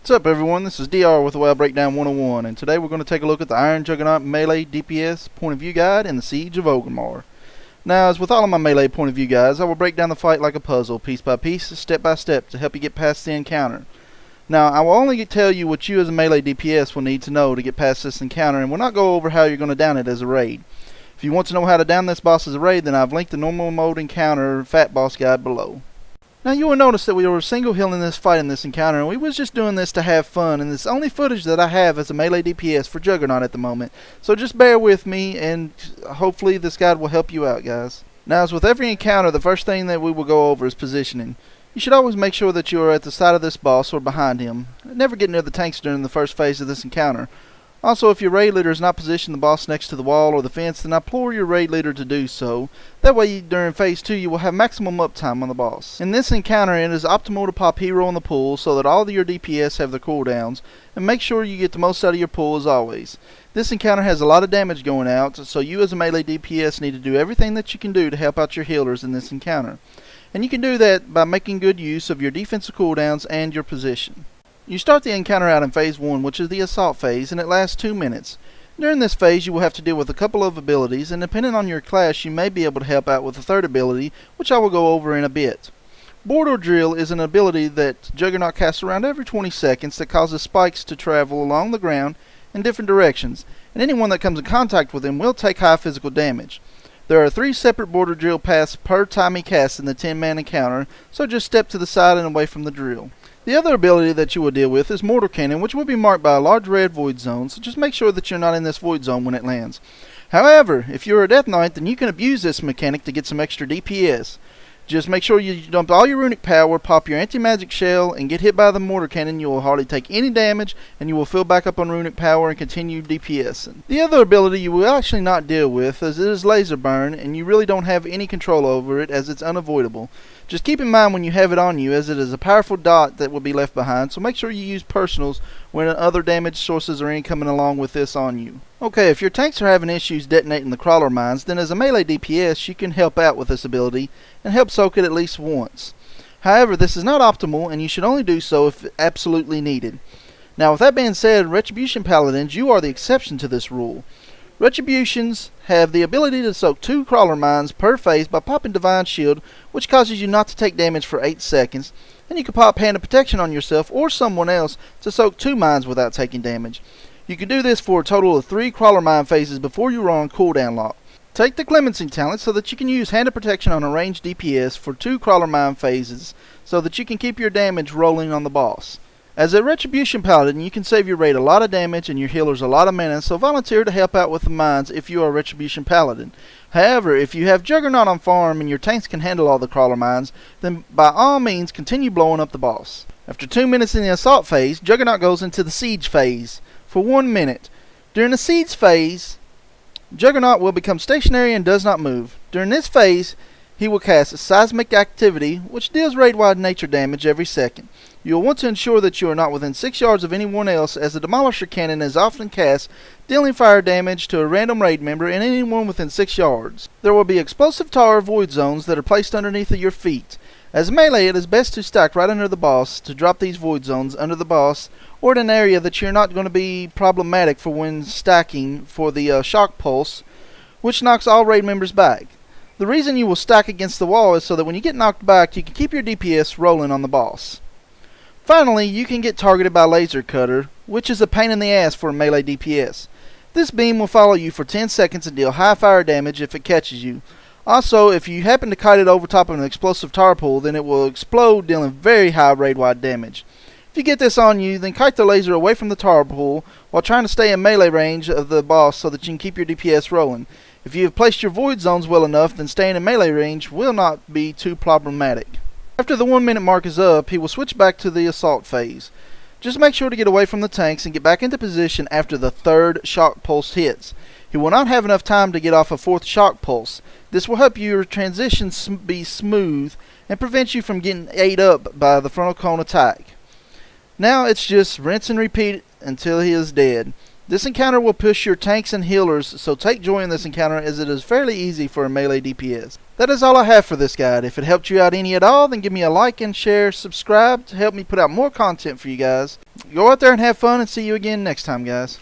What's up everyone, this is DR with the WoW Breakdown 101, and today we're going to take a look at the Iron Juggernaut Melee DPS point of view guide in the Siege of Orgrimmar. Now, as with all of my melee point of view guides, I will break down the fight like a puzzle, piece by piece, step by step, to help you get past the encounter. Now, I will only tell you what you as a melee DPS will need to know to get past this encounter, and will not go over how you're going to down it as a raid. If you want to know how to down this boss as a raid, then I've linked the normal mode encounter Fat Boss guide below. Now you will notice that we were single healing this fight in this encounter, and we was just doing this to have fun, and it's only footage that I have as a melee DPS for Juggernaut at the moment. So just bear with me, and hopefully this guide will help you out, guys. Now, as with every encounter, the first thing that we will go over is positioning. You should always make sure that you are at the side of this boss or behind him. Never get near the tanks during the first phase of this encounter. Also, if your raid leader has not positioned the boss next to the wall or the fence, then I implore your raid leader to do so. That way, during phase 2, you will have maximum uptime on the boss. In this encounter, it is optimal to pop hero in the pool so that all of your DPS have their cooldowns, and make sure you get the most out of your pool as always. This encounter has a lot of damage going out, so you as a melee DPS need to do everything that you can do to help out your healers in this encounter. And you can do that by making good use of your defensive cooldowns and your position. You start the encounter out in phase 1, which is the assault phase, and it lasts 2 minutes. During this phase you will have to deal with a couple of abilities, and depending on your class you may be able to help out with a third ability, which I will go over in a bit. Board or Drill is an ability that Juggernaut casts around every 20 seconds that causes spikes to travel along the ground in different directions, and anyone that comes in contact with him will take high physical damage. There are 3 separate Board or Drill paths per time he casts in the 10-man encounter, so just step to the side and away from the drill. The other ability that you will deal with is Mortar Cannon, which will be marked by a large red void zone, so just make sure that you're not in this void zone when it lands. However, if you're a Death Knight, then you can abuse this mechanic to get some extra DPS. Just make sure you dump all your runic power, pop your anti-magic shell, and get hit by the mortar cannon. You will hardly take any damage, and you will fill back up on runic power and continue DPSing. The other ability you will actually not deal with, as it is laser burn, and you really don't have any control over it, as it's unavoidable. Just keep in mind when you have it on you, as it is a powerful dot that will be left behind, so make sure you use personals when other damage sources are incoming along with this on you. Okay, if your tanks are having issues detonating the crawler mines, then as a melee DPS you can help out with this ability and help soak it at least once. However, this is not optimal, and you should only do so if absolutely needed. Now, with that being said, Retribution Paladins, you are the exception to this rule. Retributions have the ability to soak 2 crawler mines per phase by popping Divine Shield, which causes you not to take damage for 8 seconds, and you can pop Hand of Protection on yourself or someone else to soak 2 mines without taking damage. You can do this for a total of 3 crawler mine phases before you are on cooldown lock. Take the Clemency talent so that you can use Hand of Protection on a ranged DPS for 2 crawler mine phases so that you can keep your damage rolling on the boss. As a Retribution Paladin, you can save your raid a lot of damage and your healers a lot of mana, so volunteer to help out with the mines if you are a Retribution Paladin. However, if you have Juggernaut on farm and your tanks can handle all the crawler mines, then by all means continue blowing up the boss. After 2 minutes in the assault phase, Juggernaut goes into the siege phase for 1 minute. During the siege phase, Juggernaut will become stationary and does not move. During this phase, he will cast Seismic Activity, which deals raid-wide nature damage every second. You will want to ensure that you are not within 6 yards of anyone else, as the Demolisher Cannon is often cast, dealing fire damage to a random raid member and anyone within 6 yards. There will be explosive tower void zones that are placed underneath of your feet. As melee, it is best to stack right under the boss to drop these void zones under the boss, or in an area that you're not going to be problematic for when stacking for the shock pulse, which knocks all raid members back. The reason you will stack against the wall is so that when you get knocked back, you can keep your DPS rolling on the boss. Finally, you can get targeted by Laser Cutter, which is a pain in the ass for a melee DPS. This beam will follow you for 10 seconds and deal high fire damage if it catches you. Also, if you happen to kite it over top of an explosive tar pool, then it will explode, dealing very high raid-wide damage. If you get this on you, then kite the laser away from the tar pool while trying to stay in melee range of the boss so that you can keep your DPS rolling. If you have placed your void zones well enough, then staying in melee range will not be too problematic. After the 1 minute mark is up, he will switch back to the assault phase. Just make sure to get away from the tanks and get back into position after the 3rd shock pulse hits. He will not have enough time to get off a 4th shock pulse. This will help your transition be smooth and prevent you from getting ate up by the frontal cone attack. Now it's just rinse and repeat until he is dead. This encounter will push your tanks and healers, so take joy in this encounter as it is fairly easy for a melee DPS. That is all I have for this guide. If it helped you out any at all, then give me a like and share, subscribe to help me put out more content for you guys. Go out there and have fun, and see you again next time, guys.